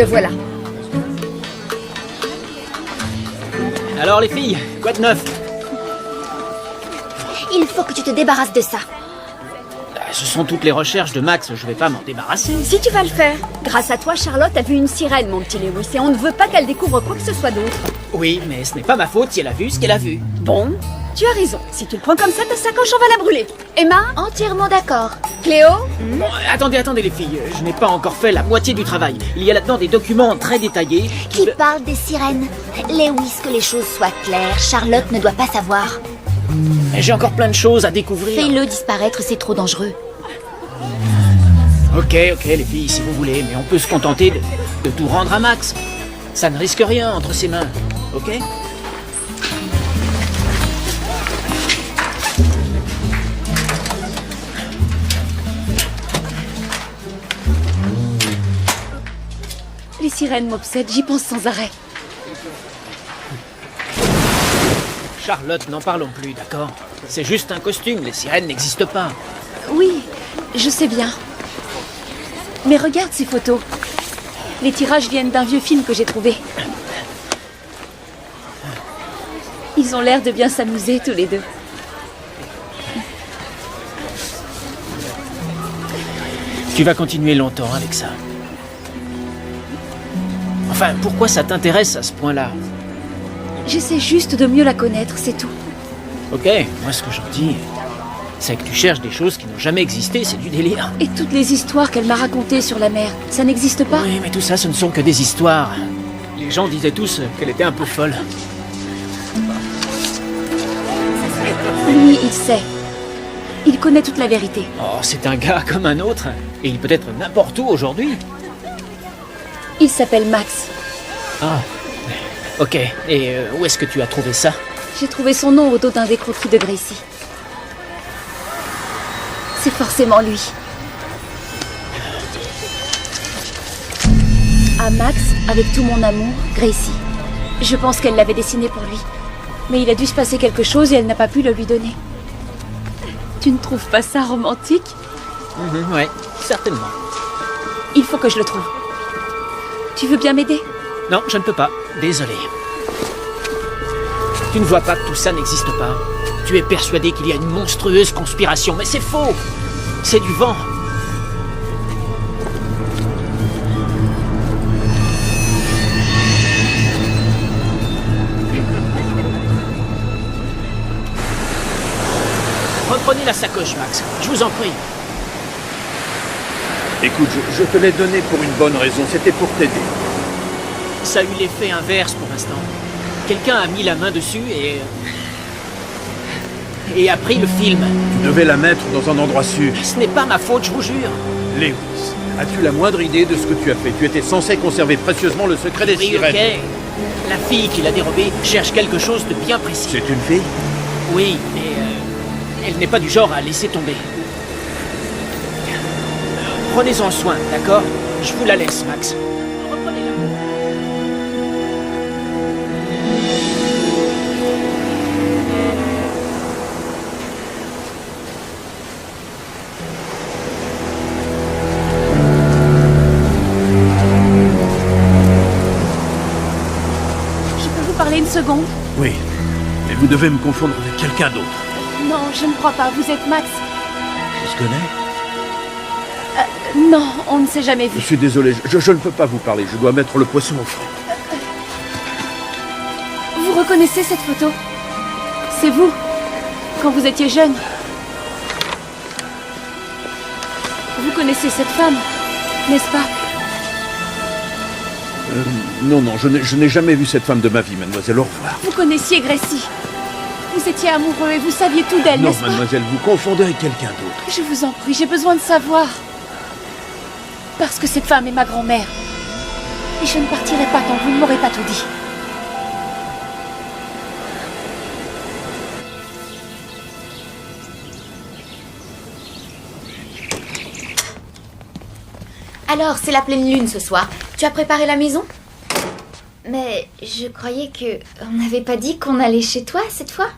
Le voilà. Alors les filles, quoi de neuf? Il faut que tu te débarrasses de ça. Ce sont toutes les recherches de Max, je vais pas m'en débarrasser. Si tu vas le faire. Grâce à toi, Charlotte a vu une sirène, mon petit Lewis, et on ne veut pas qu'elle découvre quoi que ce soit d'autre. Oui, mais ce n'est pas ma faute si elle a vu ce qu'elle a vu. Bon, tu as raison. Si tu le prends comme ça, ta sacoche, on va la brûler. Emma? Entièrement d'accord. Cléo? Bon, attendez les filles, je n'ai pas encore fait la moitié du travail. Il y a là-dedans des documents très détaillés. Qui parle des sirènes? Lewis, que les choses soient claires. Charlotte ne doit pas savoir. Mais j'ai encore plein de choses à découvrir. Fais-le disparaître, c'est trop dangereux. Ok, les filles, si vous voulez, mais on peut se contenter de tout rendre à Max. Ça ne risque rien entre ses mains, ok? Les sirènes m'obsèdent, j'y pense sans arrêt. Charlotte, n'en parlons plus, d'accord? C'est juste un costume, les sirènes n'existent pas. Oui, je sais bien. Mais regarde ces photos. Les tirages viennent d'un vieux film que j'ai trouvé. Ils ont l'air de bien s'amuser tous les deux. Tu vas continuer longtemps avec ça. Enfin, pourquoi ça t'intéresse à ce point-là? J'essaie juste de mieux la connaître, c'est tout. Ok, moi ce que j'en dis, c'est que tu cherches des choses qui n'ont jamais existé, c'est du délire. Et toutes les histoires qu'elle m'a racontées sur la mer, ça n'existe pas? Oui, mais tout ça, ce ne sont que des histoires. Les gens disaient tous qu'elle était un peu folle. Lui, il sait. Il connaît toute la vérité. Oh, c'est un gars comme un autre, et il peut être n'importe où aujourd'hui. Il s'appelle Max. Ah, ok, et où est-ce que tu as trouvé ça? J'ai trouvé son nom au dos d'un des croquis de Gracie. C'est forcément lui. À Max, avec tout mon amour, Gracie. Je pense qu'elle l'avait dessiné pour lui. Mais il a dû se passer quelque chose et elle n'a pas pu le lui donner. Tu ne trouves pas ça romantique? Ouais, certainement. Il faut que je le trouve. Tu veux bien m'aider? Non, je ne peux pas, désolé. Tu ne vois pas que tout ça n'existe pas? Tu es persuadé qu'il y a une monstrueuse conspiration, mais c'est faux! C'est du vent! Reprenez la sacoche, Max. Je vous en prie. Écoute, je te l'ai donné pour une bonne raison, c'était pour t'aider. Ça a eu l'effet inverse pour l'instant. Quelqu'un a mis la main dessus et a pris le film. Tu devais la mettre dans un endroit sûr. Ce n'est pas ma faute, je vous jure. Lewis, as-tu la moindre idée de ce que tu as fait? Tu étais censé conserver précieusement le secret des Oui, sirènes. ok. La fille qui l'a dérobé cherche quelque chose de bien précis. C'est une fille? Oui, mais elle n'est pas du genre à laisser tomber. Prenez-en soin, d'accord? Je vous la laisse, Max. Reprenez-la. Je peux vous parler une seconde? Oui, mais vous devez me confondre avec quelqu'un d'autre. Non, je ne crois pas. Vous êtes Max. Je se connais? Non, on ne s'est jamais Je vu. suis désolé, je ne peux pas vous parler, je dois mettre le poisson au frais. Vous reconnaissez cette photo? C'est vous, quand vous étiez jeune. Vous connaissez cette femme, n'est-ce pas? Non, je n'ai jamais vu cette femme de ma vie, mademoiselle, au revoir. Vous connaissiez Gracie. Vous étiez amoureux et vous saviez tout d'elle, Non, n'est-ce pas? mademoiselle, vous confondez avec quelqu'un d'autre. Je vous en prie, j'ai besoin de savoir. Parce que cette femme est ma grand-mère. Et je ne partirai pas tant que vous ne m'aurez pas tout dit. Alors, c'est la pleine lune ce soir. Tu as préparé la maison? Mais je croyais que... On n'avait pas dit qu'on allait chez toi cette fois?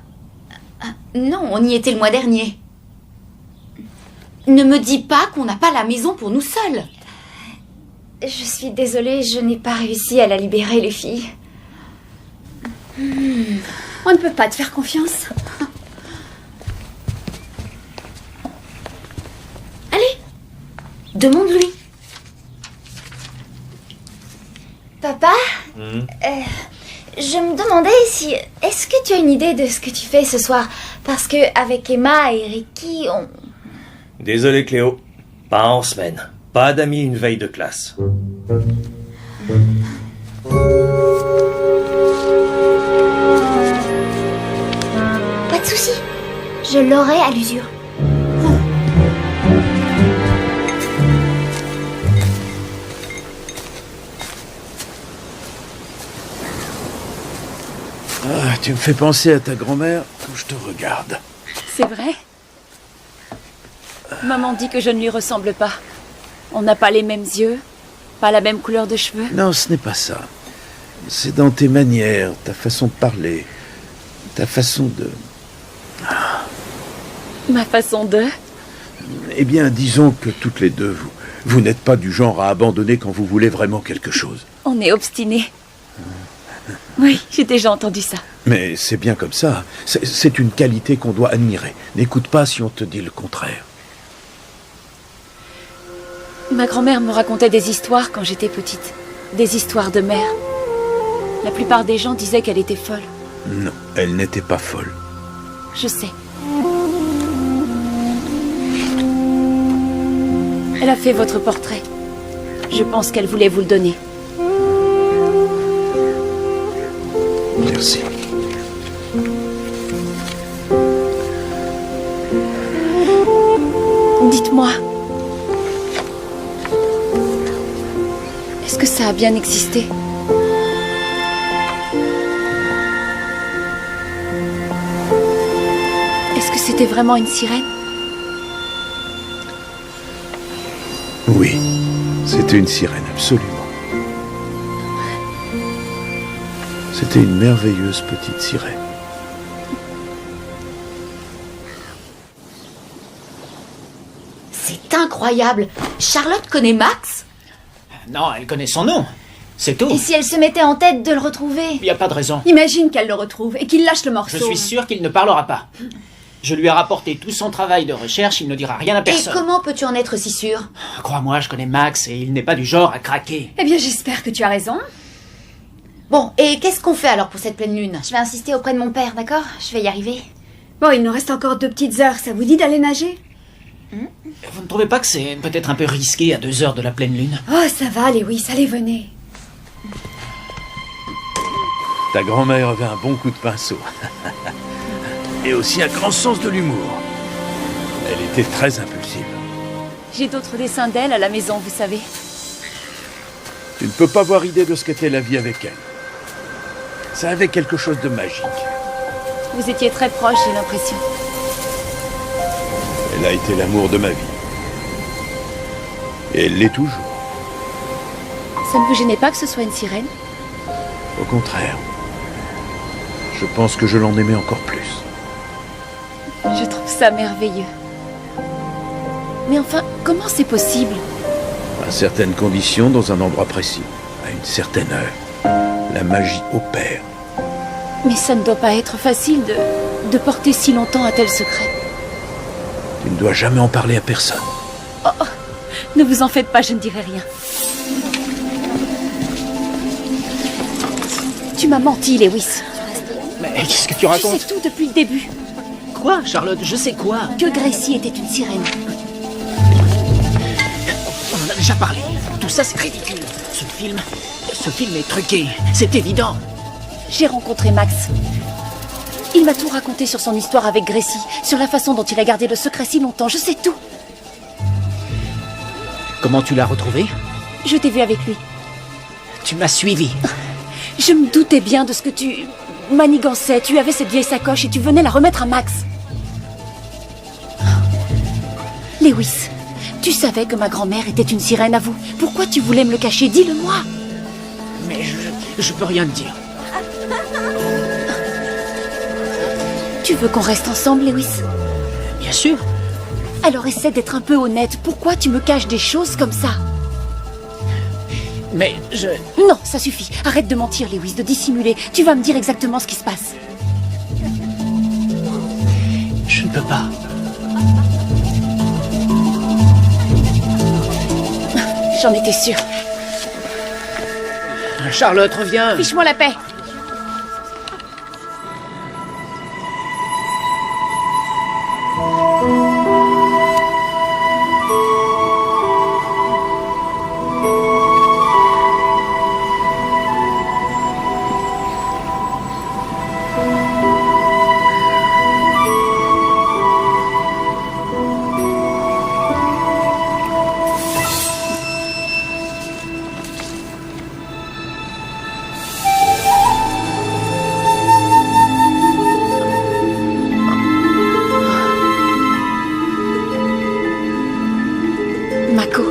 Non, on y était le mois dernier. Ne me dis pas qu'on n'a pas la maison pour nous seuls. je suis désolée, je n'ai pas réussi à la libérer, les filles. On ne peut pas te faire confiance. Allez, demande-lui. Papa, je me demandais si... Est-ce que tu as une idée de ce que tu fais ce soir? Parce que avec Emma et Ricky, on... Désolé Cléo, pas en semaine. Pas d'amis une veille de classe. Pas de souci. Je l'aurai à l'usure. Ah, tu me fais penser à ta grand-mère quand je te regarde. C'est vrai? Maman dit que je ne lui ressemble pas. On n'a pas les mêmes yeux, pas la même couleur de cheveux. Non, ce n'est pas ça. C'est dans tes manières, ta façon de parler, ta façon de... Ma façon de... Eh bien, disons que toutes les deux, vous n'êtes pas du genre à abandonner quand vous voulez vraiment quelque chose. On est obstinés. Oui, j'ai déjà entendu ça. Mais c'est bien comme ça. C'est une qualité qu'on doit admirer. N'écoute pas si on te dit le contraire. Ma grand-mère me racontait des histoires quand j'étais petite. Des histoires de mère. La plupart des gens disaient qu'elle était folle. Non, elle n'était pas folle. Je sais. Elle a fait votre portrait. Je pense qu'elle voulait vous le donner. Merci. Dites-moi. Est-ce que ça a bien existé? Est-ce que c'était vraiment une sirène? Oui, c'était une sirène, absolument. C'était une merveilleuse petite sirène. C'est incroyable. Charlotte connaît Max? Non, elle connaît son nom. C'est tout. Et si elle se mettait en tête de le retrouver? Il n'y a pas de raison. Imagine qu'elle le retrouve et qu'il lâche le morceau. Je suis sûr qu'il ne parlera pas. Je lui ai rapporté tout son travail de recherche, il ne dira rien à Et personne. comment peux-tu en être si sûr? Crois-moi, je connais Max et il n'est pas du genre à craquer. Eh bien, j'espère que tu as raison. Bon, et qu'est-ce qu'on fait alors pour cette pleine lune? Je vais insister auprès de mon père, d'accord? Je vais y arriver. Bon, il nous reste encore 2 petites heures. Ça vous dit d'aller nager? Vous ne trouvez pas que c'est peut-être un peu risqué à 2 heures de la pleine lune? Oh, ça va, Lewis. Allez, venez. Ta grand-mère avait un bon coup de pinceau. Et aussi un grand sens de l'humour. Elle était très impulsive. J'ai d'autres dessins d'elle à la maison, vous savez. Tu ne peux pas avoir idée de ce qu'était la vie avec elle. Ça avait quelque chose de magique. Vous étiez très proches, j'ai l'impression. Elle a été l'amour de ma vie. Et elle l'est toujours. Ça ne vous gênait pas que ce soit une sirène? Au contraire. Je pense que je l'en aimais encore plus. Je trouve ça merveilleux. Mais enfin, comment c'est possible? À certaines conditions, dans un endroit précis, à une certaine heure, la magie opère. Mais ça ne doit pas être facile de porter si longtemps un tel secret. Tu ne dois jamais en parler à personne. Oh, ne vous en faites pas, je ne dirai rien. Tu m'as menti, Lewis. Mais qu'est-ce que tu Tu racontes? sais tout depuis le début. Quoi, Charlotte? Je sais quoi? Que Gracie était une sirène. On en a déjà parlé. Tout ça, c'est ridicule. Ce film est truqué. C'est évident. J'ai rencontré Max. Il m'a tout raconté sur son histoire avec Gracie, sur la façon dont il a gardé le secret si longtemps. Je sais tout. Comment tu l'as retrouvé? Je t'ai vu avec lui. Tu m'as suivi. Je me doutais bien de ce que tu manigançais. Tu avais cette vieille sacoche et tu venais la remettre à Max. Lewis, tu savais que ma grand-mère était une sirène à vous. Pourquoi tu voulais me le cacher? Dis-le-moi. Mais je peux rien te dire. Tu veux qu'on reste ensemble, Lewis? Bien sûr. Alors essaie d'être un peu honnête. Pourquoi tu me caches des choses comme ça? Mais je... Non, ça suffit. Arrête de mentir, Lewis, de dissimuler. Tu vas me dire exactement ce qui se passe. Je ne peux pas. J'en étais sûre. Charlotte, reviens. Fiche-moi la paix. Mako.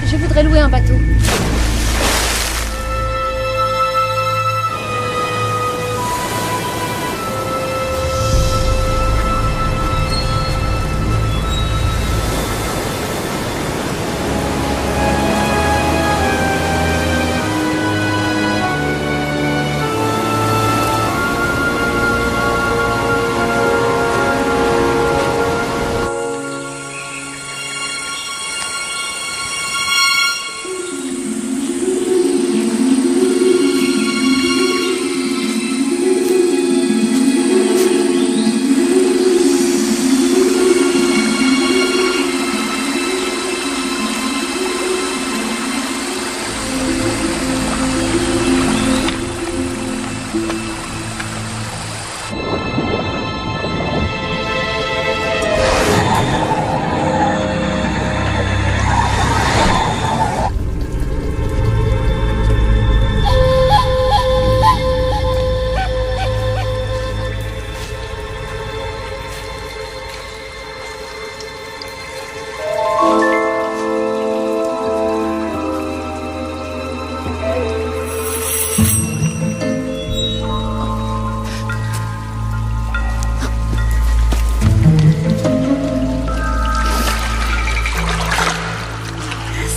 Je voudrais louer un bateau.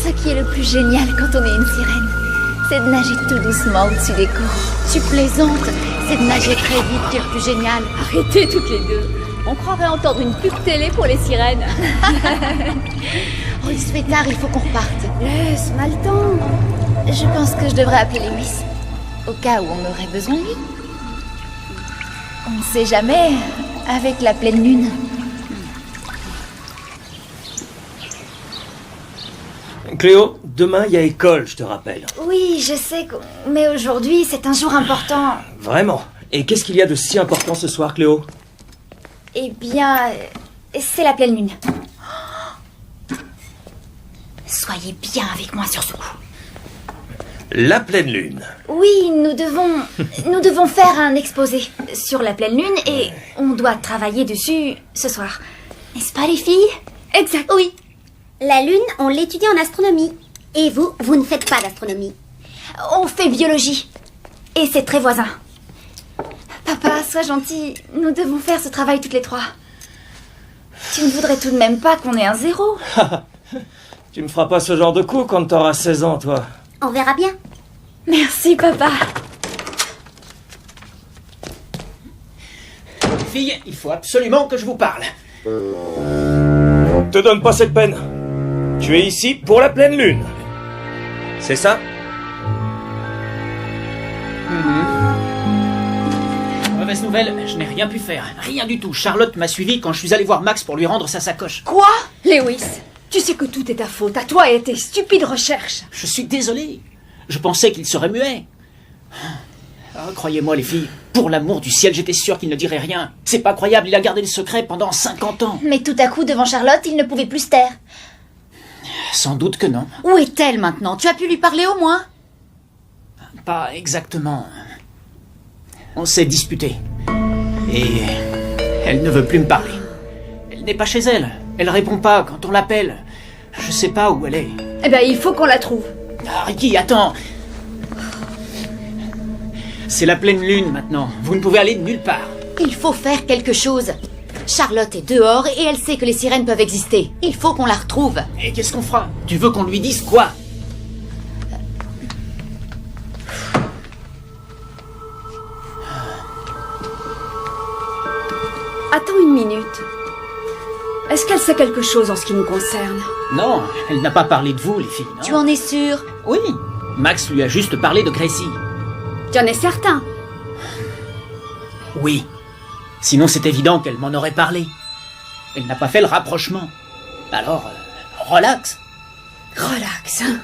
Ce qui est le plus génial quand on est une sirène, c'est de nager tout doucement au-dessus des cours. Tu plaisantes, c'est de nager très vite qui est le plus génial. Arrêtez toutes les deux. On croirait entendre une pub télé pour les sirènes. Oh, il se fait tard, il faut qu'on reparte. Laisse-moi le temps. Je pense que je devrais appeler Lewis, au cas où on aurait besoin de lui. On ne sait jamais, avec la pleine lune. Cléo, demain il y a école, je te rappelle. Oui, je sais, mais aujourd'hui, c'est un jour important. Vraiment. Et qu'est-ce qu'il y a de si important ce soir, Cléo? Eh bien, c'est la pleine lune. Soyez bien avec moi sur ce coup. La pleine lune. Oui, nous devons faire un exposé sur la pleine lune et on doit travailler dessus ce soir. N'est-ce pas, les filles? Exact. Oui. La Lune, on l'étudie en astronomie. Et vous, vous ne faites pas d'astronomie. On fait biologie. Et c'est très voisin. Papa, sois gentil. Nous devons faire ce travail toutes les trois. Tu ne voudrais tout de même pas qu'on ait un 0? Tu me feras pas ce genre de coup quand t'auras 16 ans, toi. On verra bien. Merci, papa. Fille, il faut absolument que je vous parle. Te donne pas cette peine. Tu es ici pour la pleine lune. C'est ça? Mauvaise nouvelle, je n'ai rien pu faire. Rien du tout. Charlotte m'a suivi quand je suis allé voir Max pour lui rendre sa sacoche. Quoi? Lewis, tu sais que tout est ta faute, à toi et tes stupides recherches. Je suis désolé. Je pensais qu'il serait muet. Ah, croyez-moi les filles, pour l'amour du ciel, j'étais sûr qu'il ne dirait rien. C'est pas croyable, il a gardé le secret pendant 50 ans. Mais tout à coup, devant Charlotte, il ne pouvait plus se taire. Sans doute que non. Où est-elle maintenant? Tu as pu lui parler au moins? Pas exactement. On s'est disputé. Et elle ne veut plus me parler. Elle n'est pas chez elle. Elle répond pas quand on l'appelle. Je sais pas où elle est. Eh ben, il faut qu'on la trouve. Ah, Ricky, attends. C'est la pleine lune maintenant. Vous ne pouvez aller nulle part. Il faut faire quelque chose. Charlotte est dehors et elle sait que les sirènes peuvent exister. Il faut qu'on la retrouve. Et qu'est-ce qu'on fera? Tu veux qu'on lui dise quoi? Attends une minute. Est-ce qu'elle sait quelque chose en ce qui nous concerne? Non, elle n'a pas parlé de vous, les filles, non? Tu en es sûre? Oui, Max lui a juste parlé de Gracie. Tu en es certain? Oui. Sinon, c'est évident qu'elle m'en aurait parlé. Elle n'a pas fait le rapprochement. Alors, relax. Relax, hein.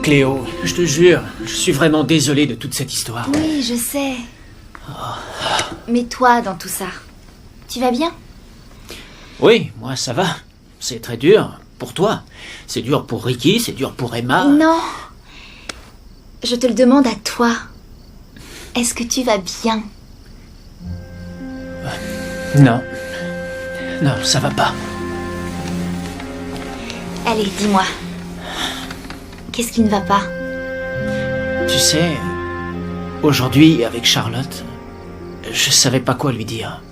Cléo, je te jure, je suis vraiment désolé de toute cette histoire. Oui, je sais. Mais toi, dans tout ça, tu vas bien? Oui, moi ça va. C'est très dur pour toi. C'est dur pour Ricky, c'est dur pour Emma. Non. Je te le demande à toi. Est-ce que tu vas bien? Non. Non, ça va pas. Allez, dis-moi. Qu'est-ce qui ne va pas? Tu sais, aujourd'hui, avec Charlotte, je savais pas quoi lui dire.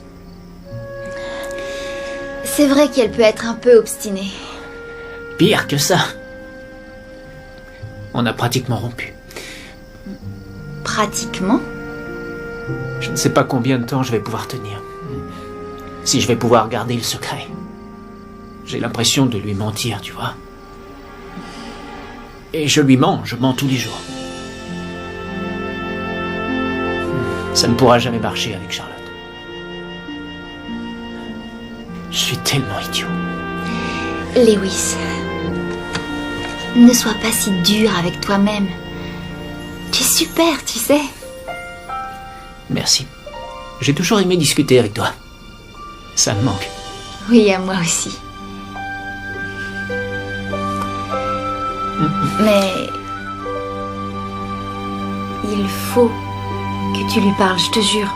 C'est vrai qu'elle peut être un peu obstinée. Pire que ça. On a pratiquement rompu. Pratiquement? Je ne sais pas combien de temps je vais pouvoir tenir. Si je vais pouvoir garder le secret. J'ai l'impression de lui mentir, tu vois. Et je lui mens, je mens tous les jours. Ça ne pourra jamais marcher avec Charlotte. Je suis tellement idiot. Lewis, ne sois pas si dur avec toi-même. Tu es super, tu sais. Merci. J'ai toujours aimé discuter avec toi. Ça me manque. Oui, à moi aussi. Mais il faut que tu lui parles, je te jure.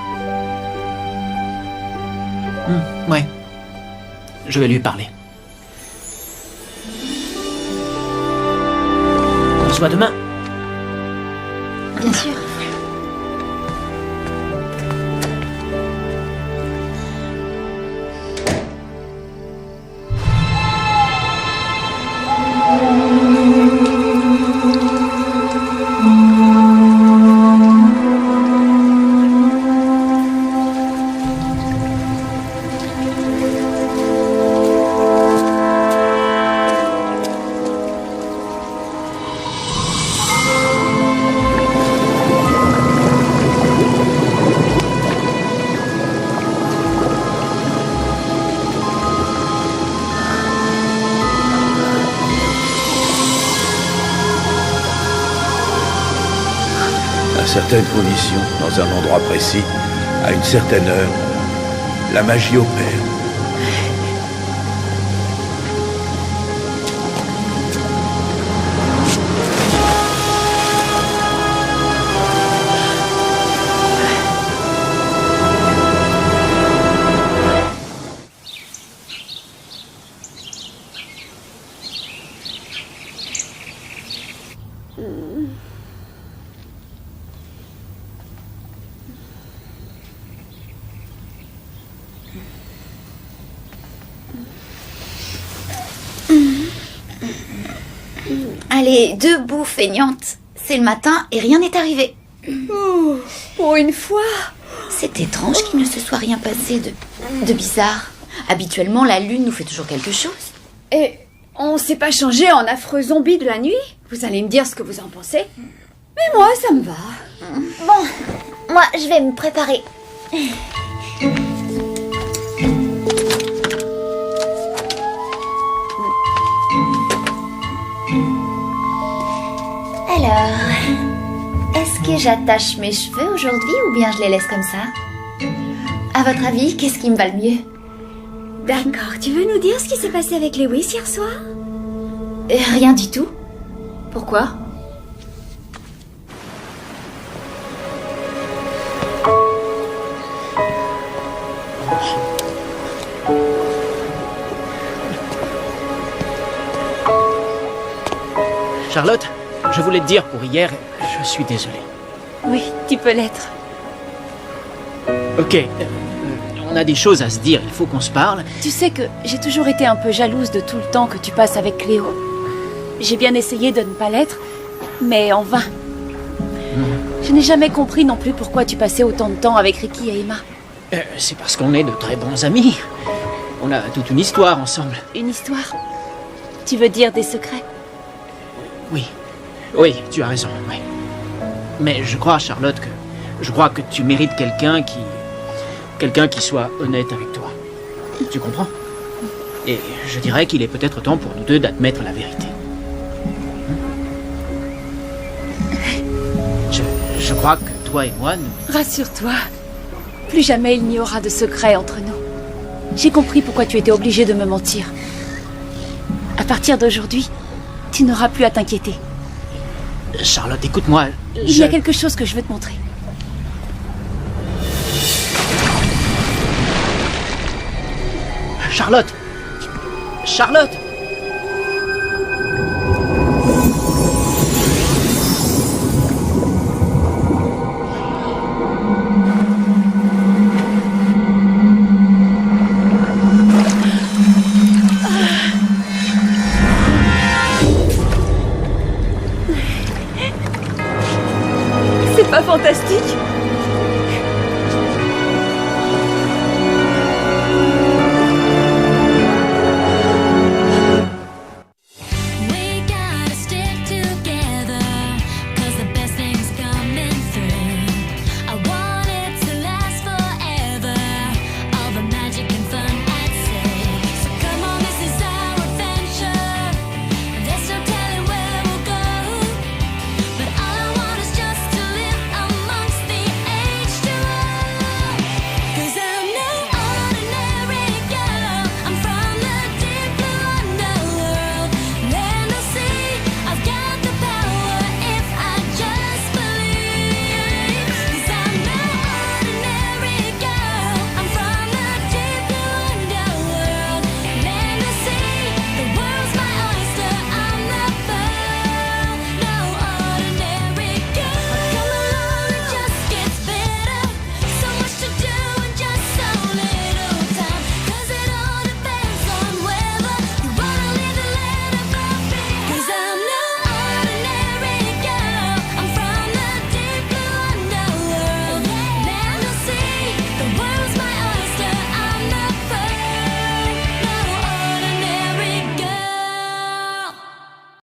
Ouais. Je vais lui parler. On se voit demain. Bien sûr. Certaines conditions, dans un endroit précis, à une certaine heure, la magie opère. Allez, debout, feignante. C'est le matin et rien n'est arrivé. Oh, pour une fois, C'est étrange qu'il ne se soit rien passé de bizarre. Habituellement, la lune nous fait toujours quelque chose. Et on s'est pas changé en affreux zombie de la nuit? Vous allez me dire ce que vous en pensez. Mais moi, ça me va. Bon, moi, je vais me préparer. Alors, est-ce que j'attache mes cheveux aujourd'hui ou bien je les laisse comme ça? À votre avis, qu'est-ce qui me va le mieux? D'accord, tu veux nous dire ce qui s'est passé avec Lewis hier soir? Rien du tout. Pourquoi? Charlotte, je voulais te dire pour hier, je suis désolé. Oui, tu peux l'être. Ok, on a des choses à se dire, il faut qu'on se parle. Tu sais que j'ai toujours été un peu jalouse de tout le temps que tu passes avec Cléo. J'ai bien essayé de ne pas l'être, mais en vain. Je n'ai jamais compris non plus pourquoi tu passais autant de temps avec Ricky et Emma. C'est parce qu'on est de très bons amis. On a toute une histoire ensemble. Une histoire? Tu veux dire des secrets? Oui, oui, tu as raison, oui. Mais je crois, Charlotte, que tu mérites quelqu'un qui soit honnête avec toi. Tu comprends? Et je dirais qu'il est peut-être temps pour nous deux d'admettre la vérité. Je crois que toi et moi, nous... Rassure-toi, plus jamais il n'y aura de secret entre nous. J'ai compris pourquoi tu étais obligée de me mentir. À partir d'aujourd'hui, tu n'auras plus à t'inquiéter. Charlotte, écoute-moi. Il y a quelque chose que je veux te montrer. Charlotte! Charlotte! C'est pas fantastique?